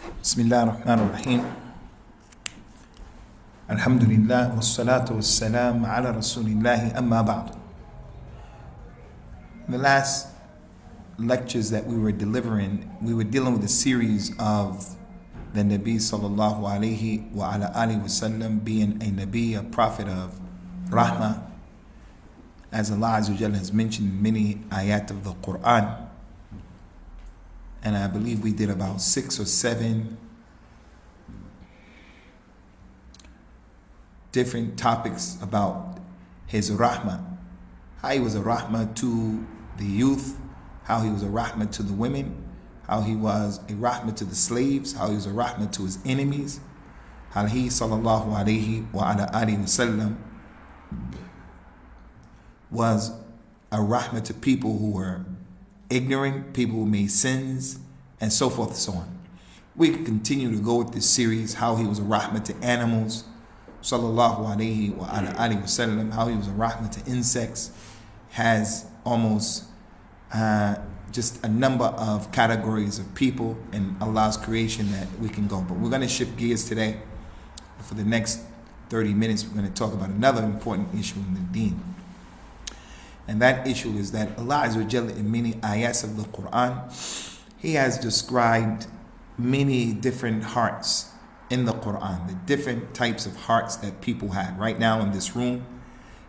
Bismillah ar-Rahman ar-Rahim. Alhamdulillah wassalatu wassalam ala rasulillahi amma ba'd. In the last lectures that we were delivering, we were dealing with a series of the Nabi sallallahu alayhi wa ala alihi wasallam being a Nabi, a prophet of Rahmah, as Allah Azza wa Jalla has mentioned in many ayat of the Quran. And I believe we did about 6 or 7 different topics about his rahmah. How he was a rahmah to the youth, how he was a rahmah to the women, how he was a rahmah to the slaves, how he was a rahmah to his enemies, how he sallallahu alayhi wa ala alihi wasallam was a rahmah to people who were ignorant, people who made sins, and so forth and so on. We could continue to go with this series, how he was a rahmah to animals, sallallahu alayhi wa ala alihi wasallam, how he was a rahmah to insects, has almost just a number of categories of people in Allah's creation that we can go. But we're going to shift gears today. For the next 30 minutes, we're going to talk about another important issue in the deen. And that issue is that Allah Azza wa Jalla, in many ayats of the Quran, He has described many different hearts in the Quran, the different types of hearts that people have. Right now in this room,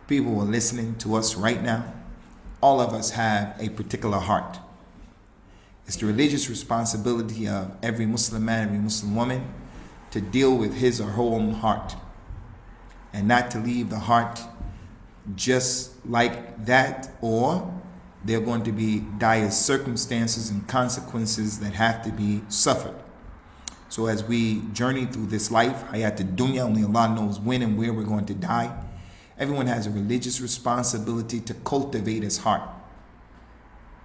people who are listening to us right now, all of us have a particular heart. It's the religious responsibility of every Muslim man, every Muslim woman, to deal with his or her own heart, and not to leave the heart just like that, or there are going to be dire circumstances and consequences that have to be suffered. So as we journey through this life, hayat dunya, only Allah knows when and where we're going to die, everyone has a religious responsibility to cultivate his heart,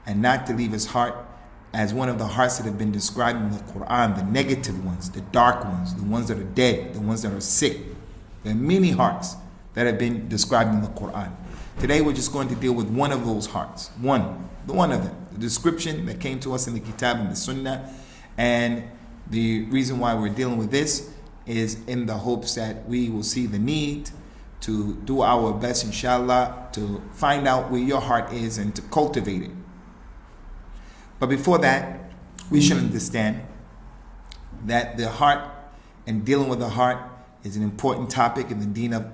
and not to leave his heart as one of the hearts that have been described in the Quran, the negative ones, the dark ones, the ones that are dead, the ones that are sick. There are many hearts that have been described in the Quran. Today we're just going to deal with one of those hearts. One of them. The description that came to us in the Kitab and the Sunnah. And the reason why we're dealing with this is in the hopes that we will see the need to do our best, inshallah, to find out where your heart is and to cultivate it. But before that, we should understand that the heart and dealing with the heart is an important topic in the deen of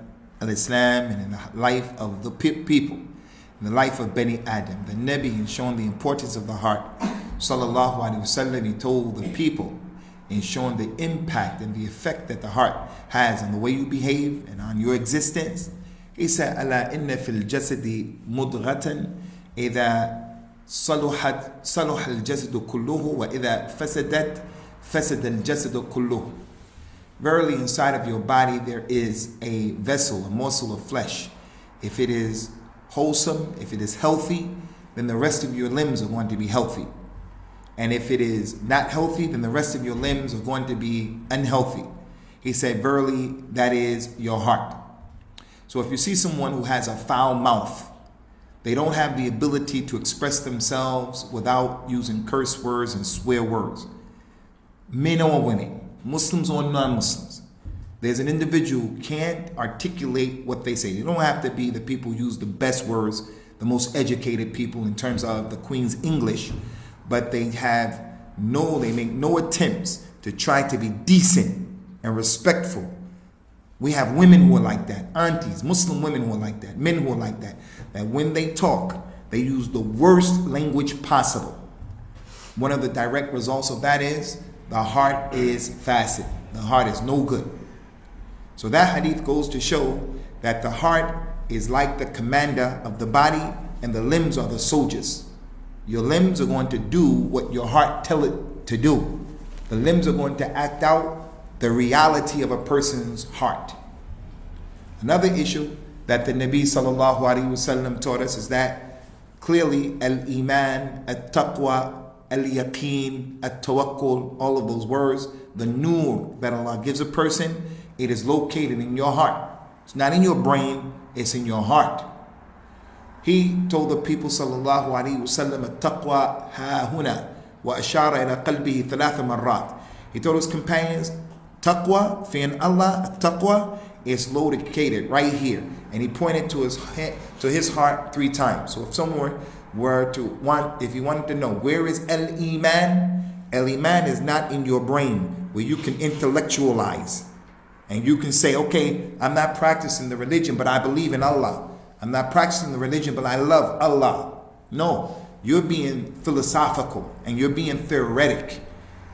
Islam and in the life of the people, in the life of Bani Adam. The Nabi has shown the importance of the heart. Sallallahu Alaihi Wasallam, he told the people in showing the impact and the effect that the heart has on the way you behave and on your existence. He said, "Ala inna fil jasadi mudghatan idha صلحت صلح الجسد كله وإذا فسدت فسد الجسد كله." Verily, inside of your body there is a vessel, a morsel of flesh. If it is wholesome, if it is healthy, then the rest of your limbs are going to be healthy. And if it is not healthy, then the rest of your limbs are going to be unhealthy. He said, verily, that is your heart. So if you see someone who has a foul mouth, they don't have the ability to express themselves without using curse words and swear words. Men or women, Muslims or non-Muslims. There's an individual who can't articulate what they say. They don't have to be the people who use the best words, the most educated people in terms of the Queen's English, but they make no attempts to try to be decent and respectful. We have women who are like that, aunties, Muslim women who are like that, men who are like that, that when they talk, they use the worst language possible. One of the direct results of that is the heart is fasid. The heart is no good. So that hadith goes to show that the heart is like the commander of the body and the limbs are the soldiers. Your limbs are going to do what your heart tell it to do. The limbs are going to act out the reality of a person's heart. Another issue that the Nabi sallallahu alaihi wasallam taught us is that clearly al-iman, al-taqwa, al-yaqeen, al-tawakkul, all of those words, the nur that Allah gives a person, it is located in your heart. It's not in your brain, it's in your heart. He told the people sallallahu alaihi wasallam, al-taqwa ha huna wa ashara ila qalbihi thalatha marrat. He told his companions, taqwa, fearing Allah, taqwa is located right here. And he pointed to his heart 3 times. So if someone were to if you wanted to know where is al-iman is not in your brain where you can intellectualize. And you can say, okay, I'm not practicing the religion, but I believe in Allah. I'm not practicing the religion, but I love Allah. No, you're being philosophical and you're being theoretic.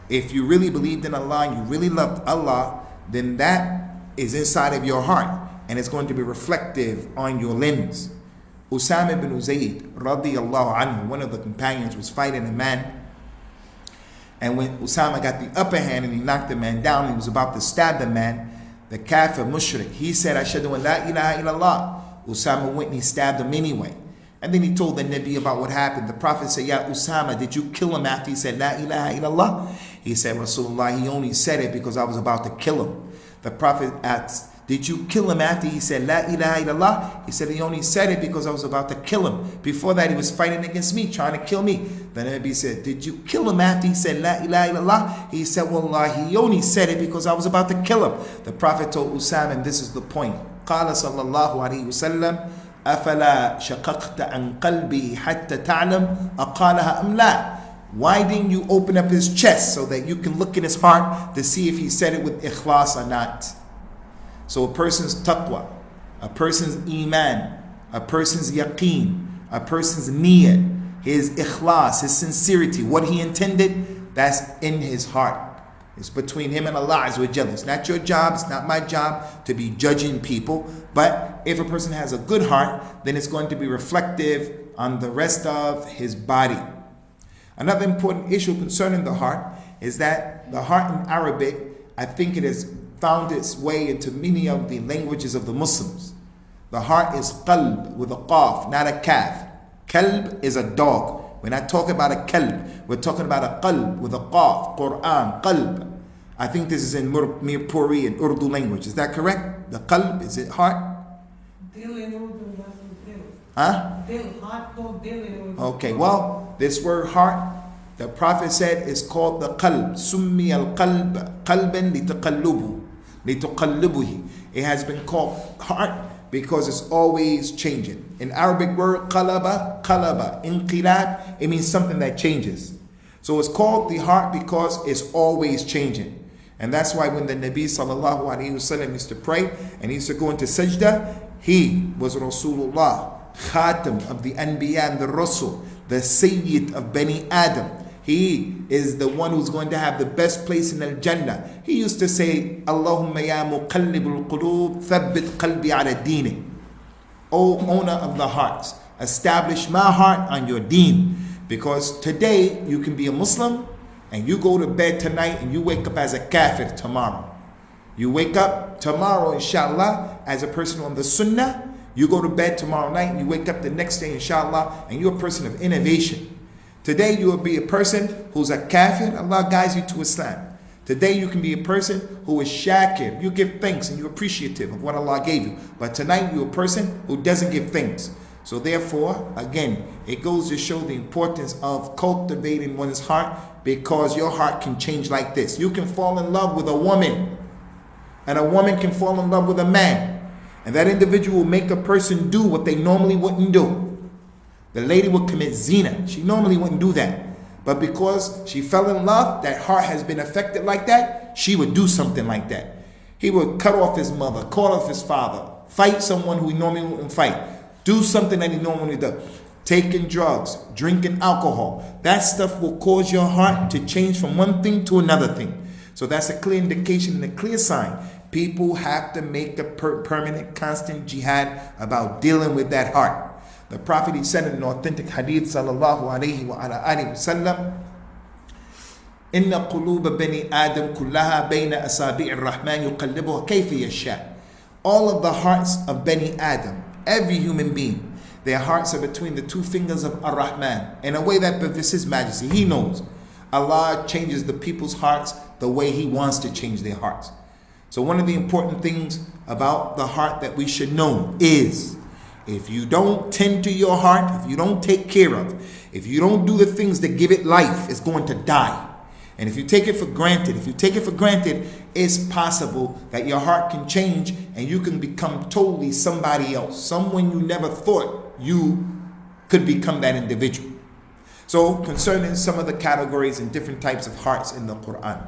If you really believed in Allah and you really loved Allah, then that is inside of your heart and it's going to be reflective on your limbs. Usamah ibn Zayd, radiyallahu anhu, one of the companions, was fighting a man. And when Usamah got the upper hand and he knocked the man down, he was about to stab the man, the kafir mushrik, he said, Ashhadu an la ilaha illallah. Usamah went and he stabbed him anyway. And then he told the Nabi about what happened. The Prophet said, Ya Usamah, did you kill him after he said la ilaha illallah? He said, Rasulullah, he only said it because I was about to kill him. The Prophet asked, did you kill him after he said la ilaha illallah? He said he only said it because I was about to kill him. Before that he was fighting against me, trying to kill me. The Nabi said, did you kill him after he said la ilaha illallah? He said, Wallah, he only said it because I was about to kill him. The Prophet told Usamah, and this is the point. Qala sallallahu alayhi wa sallam, أَفَلَا شَقَقْتَ عَنْ قَلْبِهِ حَتَّى تَعْلَمْ أَقَالَهَا أَمْ لَا. Why didn't you open up his chest so that you can look in his heart to see if he said it with ikhlas or not? So a person's taqwa, a person's iman, a person's yaqeen, a person's niyyah, his ikhlas, his sincerity, what he intended, that's in his heart. It's between him and Allah Azza wa Jalla. It's not your job, it's not my job to be judging people. But if a person has a good heart, then it's going to be reflective on the rest of his body. Another important issue concerning the heart is that the heart in Arabic, I think it has found its way into many of the languages of the Muslims. The heart is qalb with a qaf, not a kaf. Kalb is a dog. We're not talking about a kalb. We're talking about a qalb with a qaf, Quran, qalb. I think this is in Mirpuri and Urdu language. Is that correct? The qalb, is it heart? Dil in Urdu, that's dil. Huh? Dil, heart called dil in Urdu. Okay, well, this word heart, the Prophet said, is called the qalb. Summi al-qalb qalban lituqallibuhi. It has been called heart because it's always changing. In Arabic word, qalaba, inqilab, it means something that changes. So it's called the heart because it's always changing. And that's why when the Nabi sallallahu alayhi wasallam used to pray and he used to go into sajda, he was Rasulullah, Khatam of the Anbiya and the Rasul, the Sayyid of Bani Adam. He is the one who's going to have the best place in Al-Jannah. He used to say, Allahumma ya muqallibul qulub, thabbit qalbi ala deenik. O owner of the hearts, establish my heart on your deen. Because today you can be a Muslim and you go to bed tonight and you wake up as a kafir tomorrow. You wake up tomorrow, inshallah, as a person on the sunnah. You go to bed tomorrow night and you wake up the next day, inshallah, and you're a person of innovation. Today you will be a person who's a kafir, Allah guides you to Islam. Today you can be a person who is shakir. You give thanks and you're appreciative of what Allah gave you. But tonight you're a person who doesn't give thanks. So therefore, again, it goes to show the importance of cultivating one's heart, because your heart can change like this. You can fall in love with a woman, and a woman can fall in love with a man. And that individual will make a person do what they normally wouldn't do. The lady would commit zina. She normally wouldn't do that. But because she fell in love, that heart has been affected like that, she would do something like that. He would cut off his mother, call off his father, fight someone who he normally wouldn't fight, do something that he normally does, taking drugs, drinking alcohol. That stuff will cause your heart to change from one thing to another thing. So that's a clear indication and a clear sign. People have to make a permanent, constant jihad about dealing with that heart. The Prophet, he said in an authentic hadith, sallallahu alayhi wa ala alihi wa sallam, Inna quluba bani Adam kullaha bayna asabi'ir rahman yuqallibuha kayfa yasha. All of the hearts of Bani Adam, every human being, their hearts are between the two fingers of Ar-Rahman, in a way that befits His Majesty. He knows. Allah changes the people's hearts the way He wants to change their hearts. So one of the important things about the heart that we should know is, if you don't tend to your heart, if you don't take care of, if you don't do the things that give it life, it's going to die. And if you take it for granted, it's possible that your heart can change and you can become totally somebody else, someone you never thought you could become that individual. So concerning some of the categories and different types of hearts in the Quran,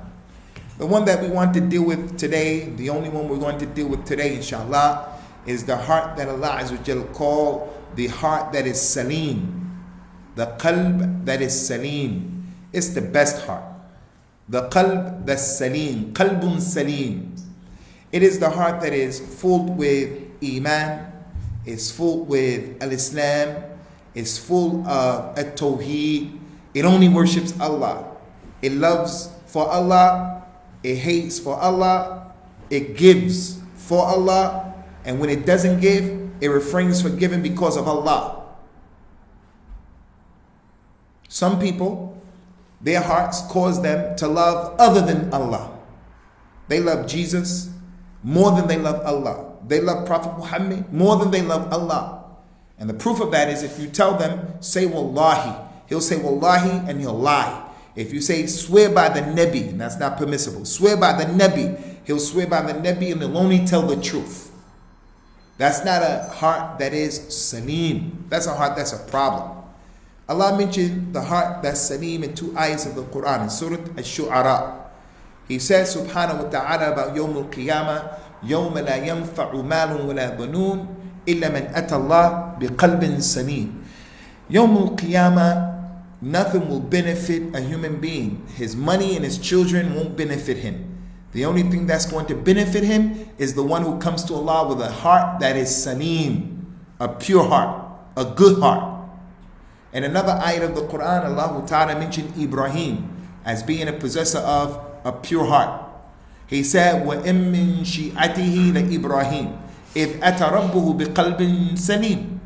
the one that we want to deal with today, the only one we're going to deal with today, inshallah, is the heart that Allah Azza wa Jal called the heart that is salim, the qalb that is salim. It's the best heart. The qalb that's salim, qalbun salim. It is the heart that is full with iman, is full with al-Islam, is full of at-tawheed. It only worships Allah. It loves for Allah. It hates for Allah. It gives for Allah. And when it doesn't give, it refrains from giving because of Allah. Some people, their hearts cause them to love other than Allah. They love Jesus more than they love Allah. They love Prophet Muhammad more than they love Allah. And the proof of that is if you tell them, say Wallahi, he'll say Wallahi and he'll lie. If you say swear by the Nabi, and that's not permissible, swear by the Nabi, he'll swear by the Nabi and he'll only tell the truth. That's not a heart that is salim. That's a heart that's a problem. Allah mentioned the heart that's salim in 2 ayahs of the Quran in Surah Al-Shu'ara. He says subhanahu wa ta'ala about Yawm al-Qiyamah, يَوْمَ لَا يَنْفَعُ مَالٌ وَلَا بَنُونَ إِلَّا مَنْ أَتَى اللَّهَ بِقَلْبٍ سَلِيمٍ. Yawm al-Qiyamah, nothing will benefit a human being. His money and his children won't benefit him. The only thing that's going to benefit him is the one who comes to Allah with a heart that is salim, a pure heart, a good heart. In another ayat of the Quran, Allah Ta'ala mentioned Ibrahim as being a possessor of a pure heart. He said, وَإِن مِّن شِيعَتِهِ لَإِبْرَاهِيمَ إِذْ أَتَى رَبُّهُ بِقَلْبٍ سَلِيمٍ.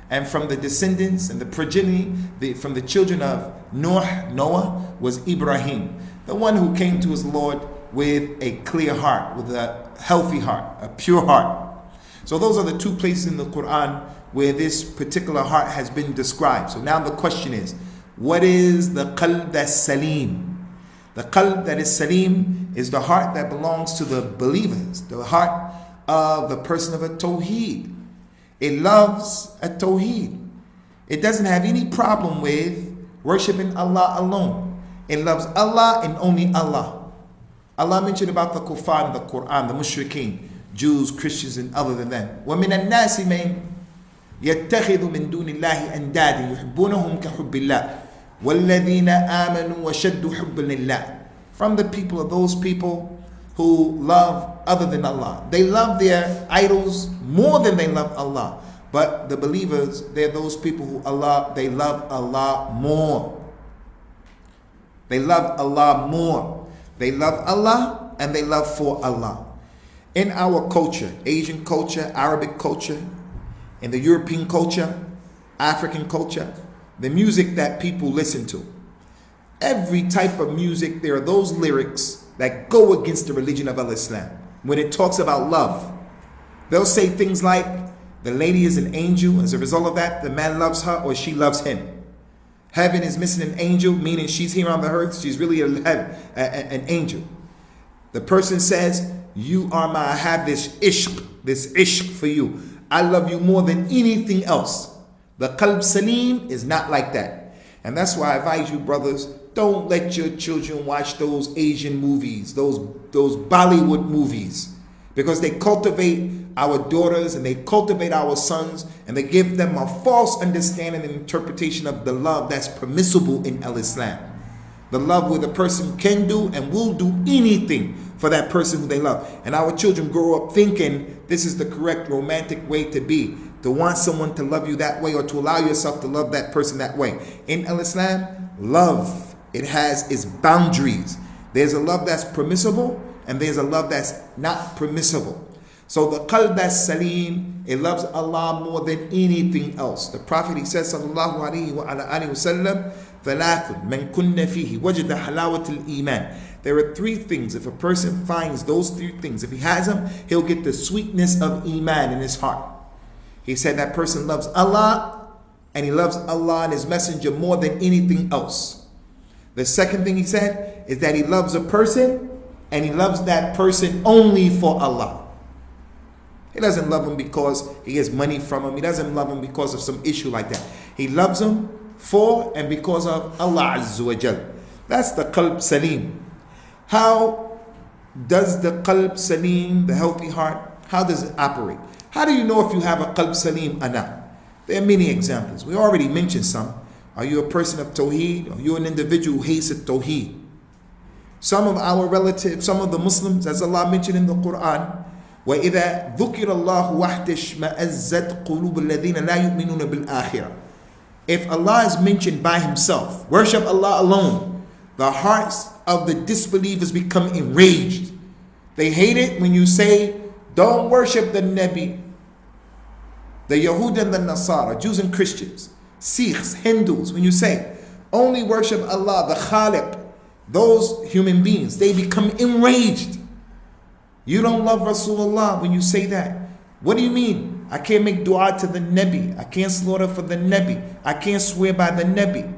And from the descendants and the progeny, from the children of Noah was Ibrahim, the one who came to his Lord with a clear heart, with a healthy heart, a pure heart. So those are the 2 places in the Quran where this particular heart has been described. So now the question is, what is the qalb that's salim? The qalb that is salim is the heart that belongs to the believers, the heart of the person of a tawheed. It loves a tawheed. It doesn't have any problem with worshiping Allah alone. It loves Allah and only Allah. Allah mentioned about the kuffar in the Quran, the mushrikeen, Jews, Christians, and other than them. وَمِنَ النَّاسِ مَنْ يَتَّخِذُ مِن دُونِ اللَّهِ أَنْدَادًا يُحِبُّونَهُمْ كَحُبِّ اللَّهِ وَالَّذِينَ آمَنُوا وَشَدُّوا حُبًّا لِلَّهِ. From the people of those people who love other than Allah. They love their idols more than they love Allah. But the believers, they're those people who they love Allah more. They love Allah more. They love Allah and they love for Allah. In our culture, Asian culture, Arabic culture, in the European culture, African culture, the music that people listen to, every type of music, there are those lyrics that go against the religion of Islam. When it talks about love, they'll say things like, the lady is an angel, as a result of that, the man loves her or she loves him. Heaven is missing an angel, meaning she's here on the earth, she's really an angel. The person says, I have this ishq for you. I love you more than anything else. The qalb salim is not like that. And that's why I advise you, brothers, don't let your children watch those Asian movies, those Bollywood movies, because they cultivate our daughters and they cultivate our sons and they give them a false understanding and interpretation of the love that's permissible in Islam. The love where the person can do and will do anything for that person who they love. And our children grow up thinking this is the correct romantic way to be, to want someone to love you that way or to allow yourself to love that person that way. In Islam, love, it has its boundaries. There's a love that's permissible and there's a love that's not permissible. So the qalb that's salim, it loves Allah more than anything else. The Prophet, he says, sallallahu alayhi wa sallam, ثلاث من كن فيه وجد حلاوة الإيمان. There are 3 things. If a person finds those 3 things, if he has them, he'll get the sweetness of Iman in his heart. He said that person loves Allah and he loves Allah and his messenger more than anything else. The second thing he said, is that he loves a person and he loves that person only for Allah. He doesn't love him because he gets money from him. He doesn't love him because of some issue like that. He loves him for and because of Allah Azza wa Jal. That's the qalb salim. How does the qalb salim, the healthy heart, how does it operate? How do you know if you have a qalb salim or not? There are many examples. We already mentioned some. Are you a person of Tawheed? Are you an individual who hates Tawheed? Some of our relatives, some of the Muslims, as Allah mentioned in the Quran, وَإِذَا ذُكِرَ اللَّهُ وَحْدَ اشْمَأَزَّتْ قُلُوبُ الَّذِينَ لَا يُؤْمِنُونَ بِالْآخِرَةِ. If Allah is mentioned by Himself, worship Allah alone, the hearts of the disbelievers become enraged. They hate it when you say, don't worship the Nabi. The Yahud and the Nasara, Jews and Christians, Sikhs, Hindus, when you say, only worship Allah, the Khaliq, those human beings, they become enraged. You don't love Rasulullah when you say that. What do you mean? I can't make dua to the Nabi. I can't slaughter for the Nabi. I can't swear by the Nabi.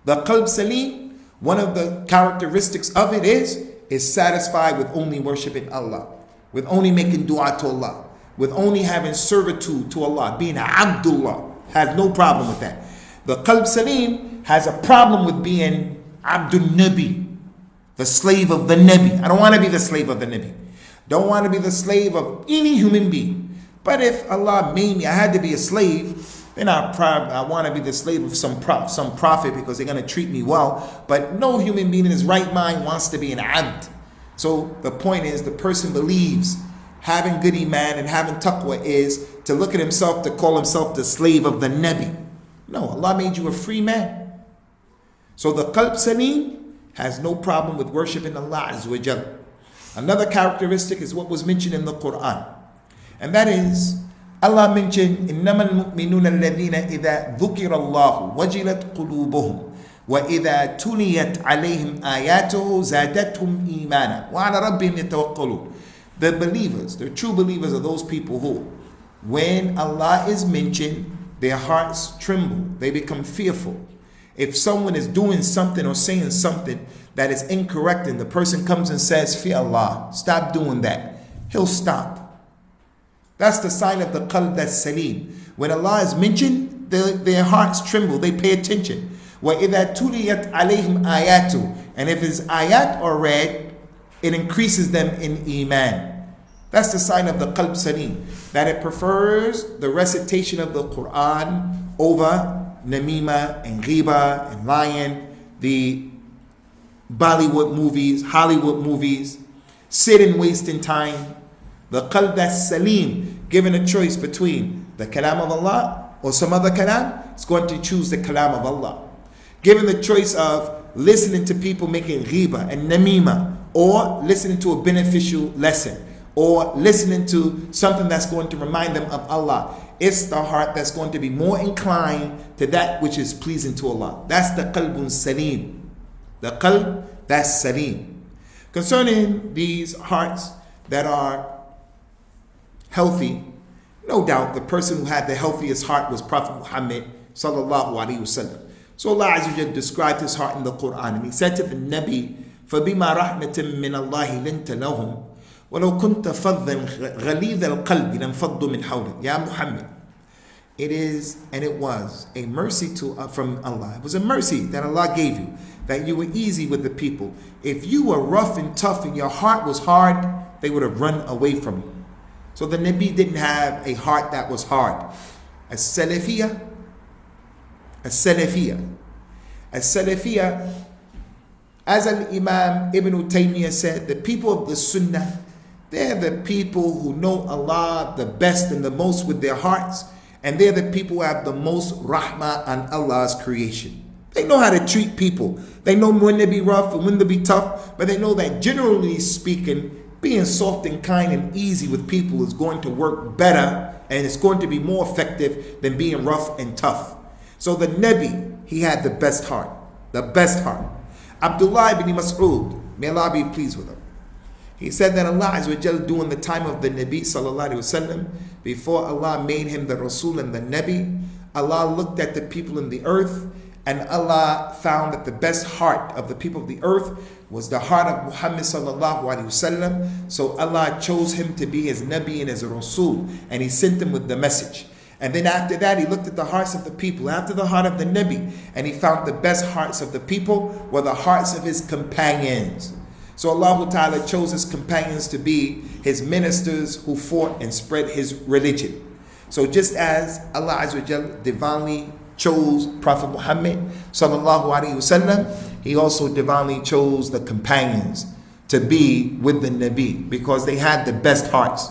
The qalb salim, one of the characteristics of it is satisfied with only worshiping Allah, with only making dua to Allah, with only having servitude to Allah, being Abdullah, has no problem with that. The qalb salim has a problem with being Abdul Nabi, the slave of the Nabi. I don't want to be the slave of the Nabi. Don't want to be the slave of any human being. But if Allah made me, I had to be a slave, then I want to be the slave of some prophet because they're going to treat me well. But no human being in his right mind wants to be an abd. So the point is, the person believes having good iman and having taqwa is to look at himself, to call himself the slave of the Nabi. No, Allah made you a free man. So the qalb salim has no problem with worshiping Allah Azza wa Jal. Another characteristic is what was mentioned in the Quran. And that is, Allah mentioned, إِنَّمَا الْمُؤْمِنُونَ الَّذِينَ إِذَا ذُكِرَ اللَّهُ وَجِلَتْ قُلُوبُهُمْ وَإِذَا تُلِيَتْ عَلَيْهِمْ آيَاتُهُ زَادَتْهُمْ إِيمَانًا وَعَلَى رَبِّهِمْ يَتَوَكَّلُونَ. The believers, the true believers, are those people who, when Allah is mentioned, their hearts tremble. They become fearful. If someone is doing something or saying something that is incorrect and the person comes and says, fear Allah, stop doing that, he'll stop. That's the sign of the qalb that's salim. When Allah is mentioned, their hearts tremble, they pay attention. وَإِذَا تُلِيَتْ عَلَيْهِمْ آيَاتُ. And if his ayat are read, it increases them in iman. That's the sign of the qalb salim, that it prefers the recitation of the Quran over namima and ghiba and lying, the Bollywood movies, Hollywood movies, sitting wasting time. The qalb that's salim, given a choice between the kalam of Allah or some other kalam, it's going to choose the kalam of Allah. Given the choice of listening to people making ghiba and namima, or listening to a beneficial lesson, or listening to something that's going to remind them of Allah, it's the heart that's going to be more inclined to that which is pleasing to Allah. That's the qalbun salim. The qalb that's salim. Concerning these hearts that are healthy, no doubt the person who had the healthiest heart was Prophet Muhammad sallallahu alaihi wasallam. So Allah Azza wa Jalla described his heart in the Quran, and He said to the Nabi, فَبِمَا رَحْمَةٍ مِّنَ اللَّهِ لِنْتَ لَهُمْ وَلَوْ كُنْتَ فَضًّا غَلِيظَ الْقَلْبِ لَانْفَضُّوا مِنْ حَوْلِكَ. Ya Muhammad, it is and it was a mercy from Allah. It was a mercy that Allah gave you, that you were easy with the people. If you were rough and tough and your heart was hard, they would have run away from you. So the Nabi didn't have a heart that was hard. As-Salafiyah, as Al-Imam Ibn Taymiyyah said, the people of the Sunnah, they're the people who know Allah the best and the most with their hearts, and they're the people who have the most rahmah on Allah's creation. They know how to treat people. They know when to be rough and when to be tough, but they know that generally speaking, being soft and kind and easy with people is going to work better, and it's going to be more effective than being rough and tough. So the Nabi, he had the best heart. The best heart. Abdullah ibn Mas'ud, may Allah be pleased with him, he said that Allah Azza wa Jal, during the time of the Nabi sallallahu alaihi wasallam, before Allah made him the Rasul and the Nabi, Allah looked at the people in the earth And Allah found that the best heart of the people of the earth was the heart of Muhammad sallallahu alaihi wasallam. So Allah chose him to be his Nabi and his Rasul, and he sent him with the message. And then after that, he looked at the hearts of the people, after the heart of the Nabi, and he found the best hearts of the people were the hearts of his companions. So Allah Ta'ala chose his companions to be his ministers who fought and spread his religion. So just as Allah Azza wa Jal divinely chose Prophet Muhammad sallallahu alaihi wasallam, he also divinely chose the companions to be with the Nabi because they had the best hearts.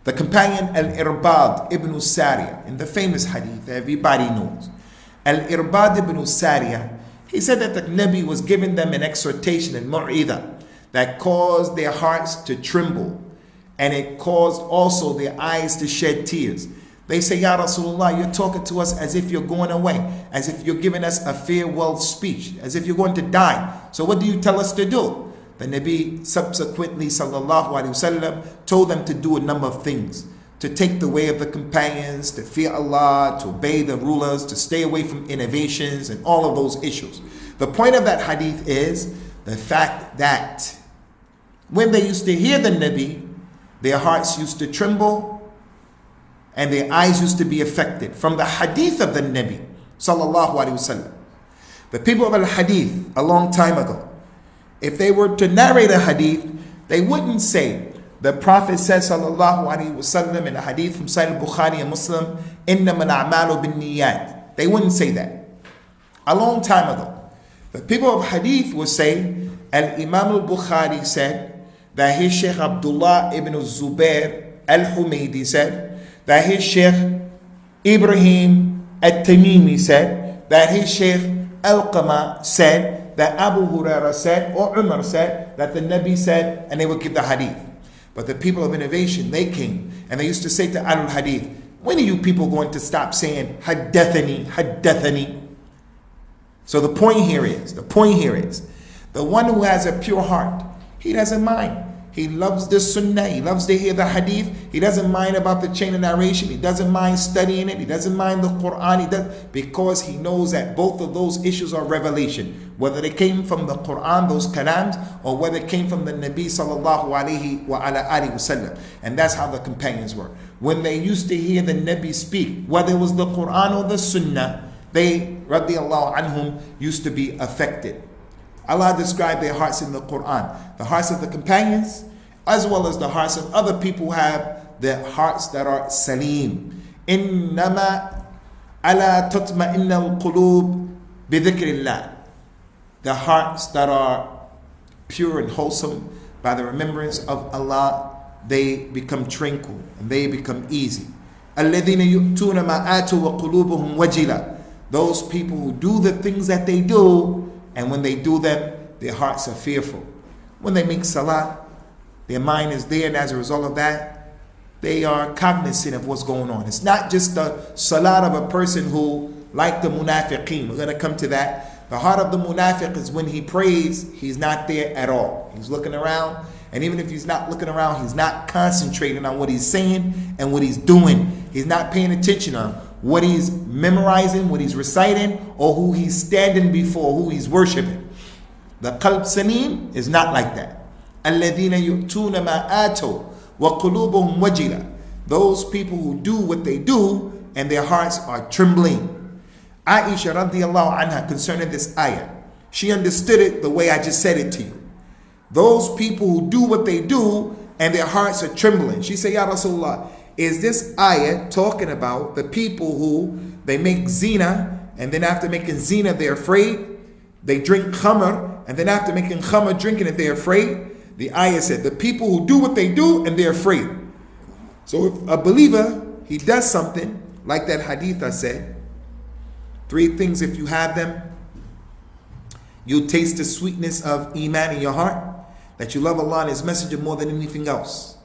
The companion Al-Irbad ibn Sariya, in the famous hadith that everybody knows, Al-Irbad ibn Sariya, he said that the Nabi was giving them an exhortation and mu'idah that caused their hearts to tremble, and it caused also their eyes to shed tears. They say, Ya Rasulullah, you're talking to us as if you're going away, as if you're giving us a farewell speech, as if you're going to die. So what do you tell us to do? The Nabi subsequently sallallahu alaihi wasallam told them to do a number of things. To take the way of the companions, to fear Allah, to obey the rulers, to stay away from innovations and all of those issues. The point of that hadith is the fact that when they used to hear the Nabi, their hearts used to tremble and their eyes used to be affected. From the hadith of the Nabi sallallahu alaihi wasallam, the people of al-hadith a long time ago, if they were to narrate a hadith, they wouldn't say, the Prophet says sallallahu alaihi wasallam in a hadith from Sahih Bukhari and Muslim, إِنَّمَا الْأَعْمَالُ بِالنِّيَّاتِ. They wouldn't say that. A long time ago, the people of hadith would say, Al-Imam al-Bukhari said that his Shaykh Abdullah ibn Zubair al-Humaydi said, that his Shaykh Ibrahim al-Tamimi said, that his Shaykh Al-Qama said, that Abu Huraira said, or Umar said, that the Nabi said, and they would give the hadith. But the people of innovation, they came, and they used to say to Ahlul Hadith, when are you people going to stop saying, Haddathani, Haddathani? So the point here is, the one who has a pure heart, he doesn't mind. He loves the sunnah, he loves to hear the hadith, he doesn't mind about the chain of narration, he doesn't mind studying it, he doesn't mind the Quran, because he knows that both of those issues are revelation, whether they came from the Quran, those kalams, or whether it came from the Nabi sallallahu alaihi wa ala alihi wasallam. And that's how the companions were. When they used to hear the Nabi speak, whether it was the Quran or the sunnah, they, radiallahu anhum, used to be affected. Allah described their hearts in the Quran. The hearts of the companions, as well as the hearts of other people who have the hearts that are salim. إِنَّمَا أَلَا تَطْمَئِنَّ الْقُلُوبِ بِذِكْرِ اللَّهِ. The hearts that are pure and wholesome by the remembrance of Allah, they become tranquil and they become easy. الَّذِينَ يُؤْتُونَ مَا آتُوا وَقُلُوبُهُمْ وَجِلَةً. Those people who do the things that they do, and when they do them, their hearts are fearful. When they make salah, their mind is there, and as a result of that, they are cognizant of what's going on. It's not just the salat of a person who, like the munafiqeen, we're going to come to that. The heart of the munafiq is when he prays, he's not there at all. He's looking around, and even if he's not looking around, he's not concentrating on what he's saying and what he's doing. He's not paying attention on what he's memorizing, what he's reciting, or who he's standing before, who he's worshiping. The qalb salim is not like that. الَّذِينَ يُؤْتُونَ مَا آتَوْا وَقُلُوبُهُمْ وَجِلَةً. Those people who do what they do and their hearts are trembling. Aisha radiallahu anha, concerning this ayah, she understood it the way I just said it to you. Those people who do what they do and their hearts are trembling. She said, Ya Rasulullah, is this ayah talking about the people who they make zina, and then after making zina they're afraid? They drink khamr, and then after making khamr, drinking it, they're afraid? The ayah said, the people who do what they do and they're afraid. So if a believer, he does something like that hadith I said, 3 things, if you have them, you'll taste the sweetness of iman in your heart, that you love Allah and His Messenger more than anything else,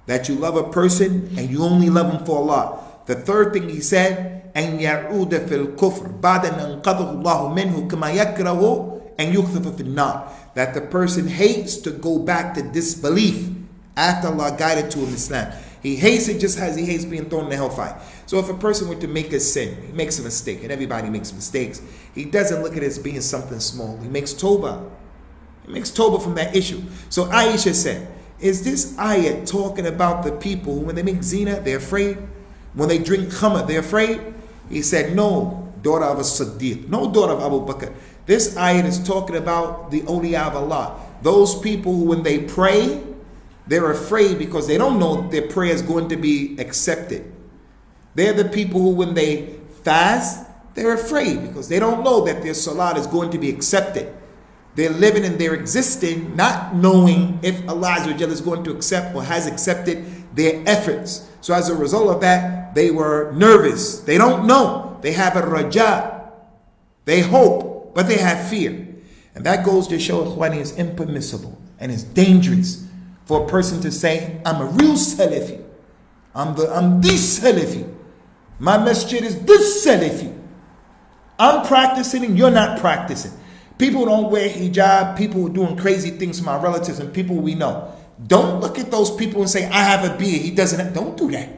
that you love a person and you only love him for Allah. The 3rd thing he said, أن يعود في الكفر بعد أن أنقذه الله منه كما يكره أن يقذف في النار. That the person hates to go back to disbelief after Allah guided to him Islam. He hates it just as he hates being thrown in the hellfire. So if a person were to make a sin, he makes a mistake, and everybody makes mistakes, he doesn't look at it as being something small. He makes tawbah. He makes tawbah from that issue. So Aisha said, is this ayat talking about the people who, when they make zina, they're afraid? When they drink khamr, they're afraid? He said, no, daughter of a Siddiq, no daughter of Abu Bakr. This ayat is talking about the awliya of Allah. Those people who, when they pray, they're afraid because they don't know their prayer is going to be accepted. They're the people who, when they fast, they're afraid because they don't know that their salat is going to be accepted. They're living and they're existing not knowing if Allah Azza wa Jalla is going to accept or has accepted their efforts. So as a result of that, they were nervous. They don't know. They have a raja. They hope, but they have fear. And that goes to show Ikhwani is impermissible and it's dangerous for a person to say, I'm a real Salafi. I'm this Salafi. My masjid is this Salafi. I'm practicing and you're not practicing. People don't wear hijab, people who are doing crazy things from our relatives and people we know. Don't look at those people and say, I have a beard. He doesn't. Don't do that.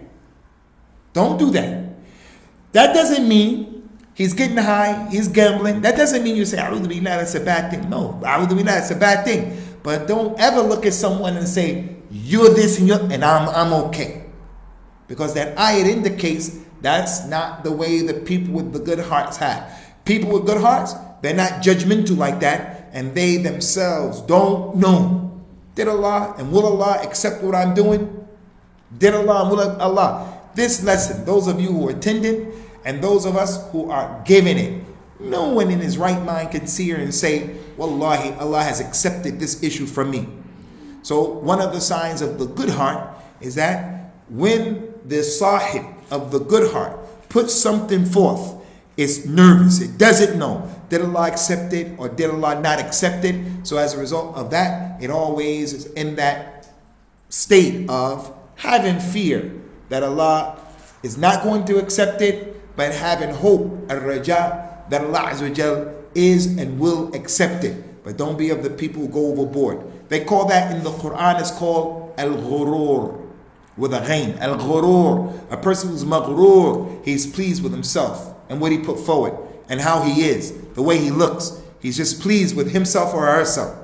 Don't do that. That doesn't mean he's getting high, he's gambling. That doesn't mean you say, A'udhu Billah, that's a bad thing. No, A'udhu Billah, that's a bad thing. But don't ever look at someone and say, you're this and I'm okay. Because that ayat indicates that's not the way the people with the good hearts have. People with good hearts, they're not judgmental like that, and they themselves don't know. Did Allah and will Allah accept what I'm doing? Did Allah and will Allah? This lesson, those of you who attended and those of us who are giving it, no one in his right mind can see her and say, Wallahi, Allah has accepted this issue from me. So one of the signs of the good heart is that when the sahib of the good heart puts something forth, it's nervous. It doesn't know. Did Allah accept it or did Allah not accept it? So as a result of that, it always is in that state of having fear that Allah is not going to accept it, but having hope, al-raja, that Allah Azza wa Jal is and will accept it. But don't be of the people who go overboard. They call that in the Quran, it's called al-ghurur, with a ghain. Al-ghurur, a person who's maghrur, he's pleased with himself and what he put forward and how he is, the way he looks. He's just pleased with himself or herself.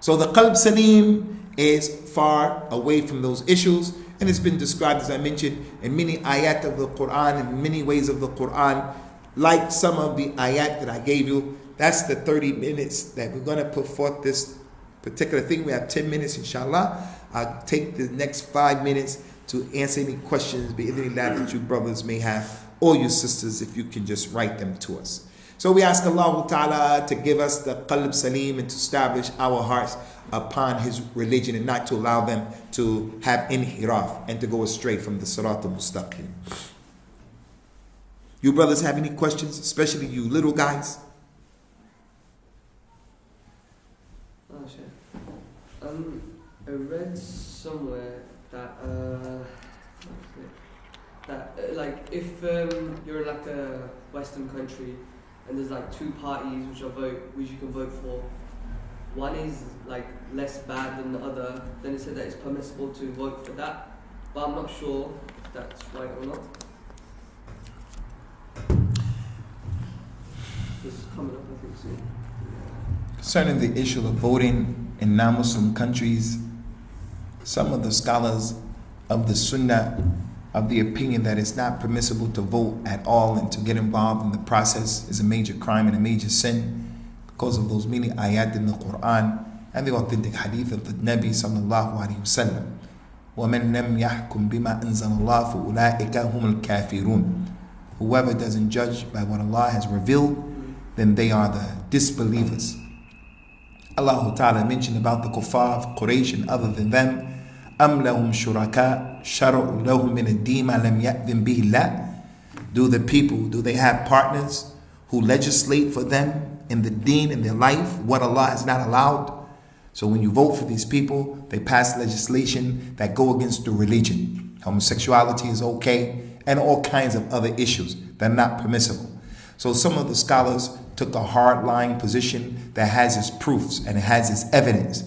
So the qalb salim is far away from those issues, and it's been described, as I mentioned, in many ayat of the Quran, in many ways of the Quran, like some of the ayat that I gave you. That's the 30 minutes that we're going to put forth this particular thing. We have 10 minutes, inshallah. I'll take the next 5 minutes to answer any questions that you brothers may have, or you sisters, if you can just write them to us. So we ask Allah Ta'ala to give us the qalb salim and to establish our hearts upon His religion and not to allow them to have inhiraf and to go astray from the sirat al-mustaqim. You brothers have any questions, especially you little guys? Oh, sure. I read somewhere that like if you're like a Western country and there's like two parties which you can vote for, one is like less bad than the other, then it said that it's permissible to vote for that, but I'm not sure if that's right or not. This is coming up, I think, soon. Concerning the issue of voting in non-Muslim countries, some of the scholars of the Sunnah of the opinion that it's not permissible to vote at all and to get involved in the process is a major crime and a major sin because of those many ayat in the Quran and the authentic hadith of the Nabi sallallahu alaihi wasallam. وَمَنْ لَمْ يَحْكُمْ بِمَا أَنزَلَ اللَّهُ فَأُولَٰئِكَ هُمُ الْكَافِرُونَ. Whoever doesn't judge by what Allah has revealed, then they are the disbelievers. Allah Ta'ala mentioned about the kuffar of Quraysh and other than them, أَمْ لَهُمْ شُرَكَاء شَرَعُوا لَهُم مِّنَ الدِّينِ مَا لَمْ يَأْذِن بِهِ اللَّهُ. Do they have partners who legislate for them in the deen, in their life, what Allah has not allowed? So when you vote for these people, they pass legislation that go against the religion. Homosexuality is okay, and all kinds of other issues that are not permissible. So some of the scholars took a hard-line position that has its proofs and it has its evidence.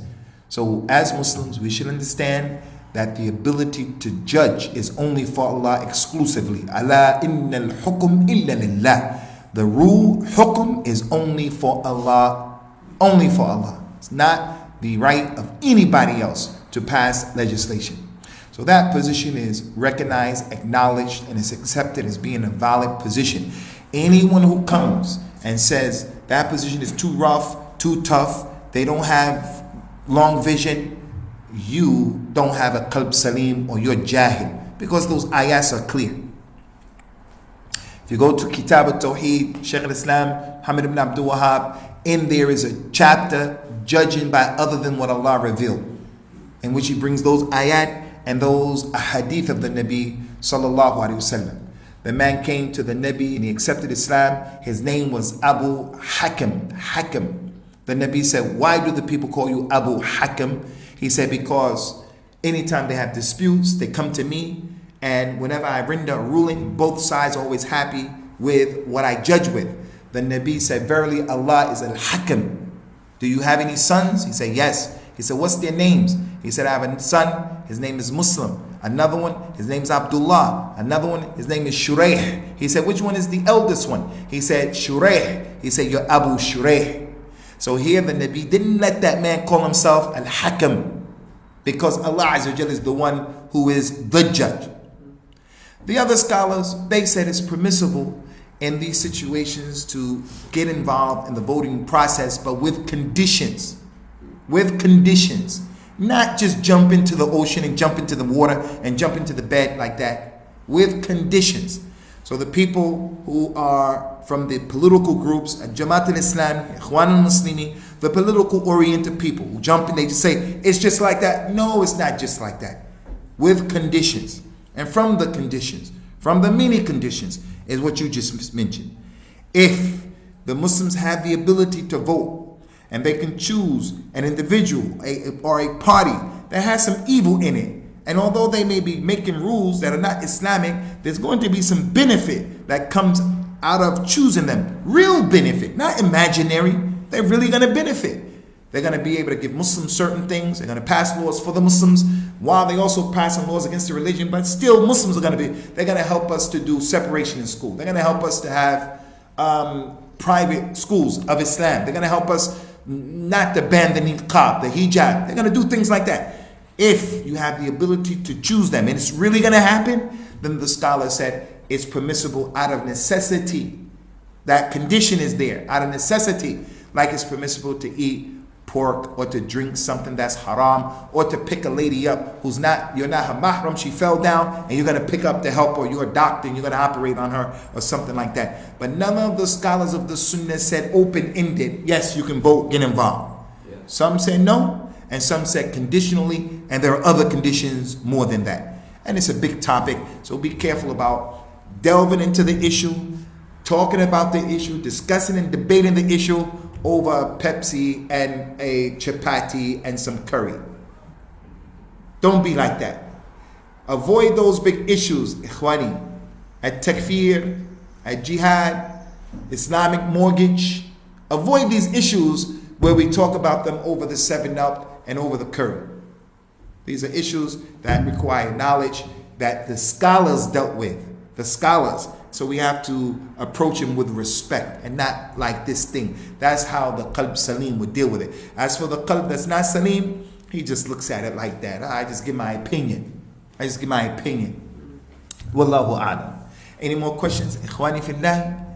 So as Muslims, we should understand that the ability to judge is only for Allah exclusively. Ala innal hukum illa lillah. The rule, hukum, is only for Allah. Only for Allah. It's not the right of anybody else to pass legislation. So that position is recognized, acknowledged, and is accepted as being a valid position. Anyone who comes and says that position is too rough, too tough, they don't have long vision, you don't have a qalb salim, or you're jahil, because those ayats are clear. If you go to Kitab al-Tawheed, Shaykh al-Islam, Muhammad ibn Abdul Wahhab, in there is a chapter judging by other than what Allah revealed, in which he brings those ayat and those ahadith of the Nabi sallallahu alaihi wasallam. The man came to the Nabi and he accepted Islam. His name was Abu Hakim. The Nabi said, why do the people call you Abu Hakim? He said, because anytime they have disputes, they come to me, and whenever I render a ruling, both sides are always happy with what I judge with. The Nabi said, verily Allah is Al-Hakim. Do you have any sons? He said, yes. He said, what's their names? He said, I have a son, his name is Muslim. Another one, his name is Abdullah. Another one, his name is Shuraih. He said, which one is the eldest one? He said, Shuraih. He said, you're Abu Shuraih. So here the Nabi didn't let that man call himself Al-Hakam, because Allah Azza wa Jalla is the one who is the judge. The other scholars, they said it's permissible in these situations to get involved in the voting process, but with conditions. With conditions. Not just jump into the ocean and jump into the water and jump into the bed like that. With conditions. So the people who are from the political groups, Jamaat al-Islam, Ikhwan al-Muslimin, the political oriented people who jump in, they just say, it's just like that. No, it's not just like that. With conditions. And from the conditions, from the many conditions, is what you just mentioned. If the Muslims have the ability to vote, and they can choose an individual or a party that has some evil in it, and although they may be making rules that are not Islamic, there's going to be some benefit that comes out of choosing them. Real benefit, not imaginary. They're really going to benefit. They're going to be able to give Muslims certain things. They're going to pass laws for the Muslims while they also pass some laws against the religion. But still, Muslims are going to be, they're going to help us to do separation in school. They're going to help us to have private schools of Islam. They're going to help us not to ban the niqab, the hijab. They're going to do things like that. If you have the ability to choose them, and it's really going to happen, then the scholar said it's permissible out of necessity. That condition is there, out of necessity. Like it's permissible to eat pork, or to drink something that's haram, or to pick a lady up who's not, you're not her mahram, she fell down, and you're going to pick up to help, or you're a doctor and you're going to operate on her, or something like that. But none of the scholars of the Sunnah said open-ended, yes, you can vote, get involved. Yeah. Some said no, and some said conditionally, and there are other conditions more than that. And it's a big topic, so be careful about delving into the issue, talking about the issue, discussing and debating the issue over a Pepsi and a chapati and some curry. Don't be like that. Avoid those big issues, ikhwani. At takfir, at jihad, Islamic mortgage. Avoid these issues where we talk about them over the 7-Up and over the curry. These are issues that require knowledge that the scholars dealt with. The scholars. So we have to approach him with respect and not like this thing. That's how the qalb salim would deal with it. As for the qalb that's not salim, he just looks at it like that. I just give my opinion. Wallahu a'lam. Any more questions? Ikhwani fillah?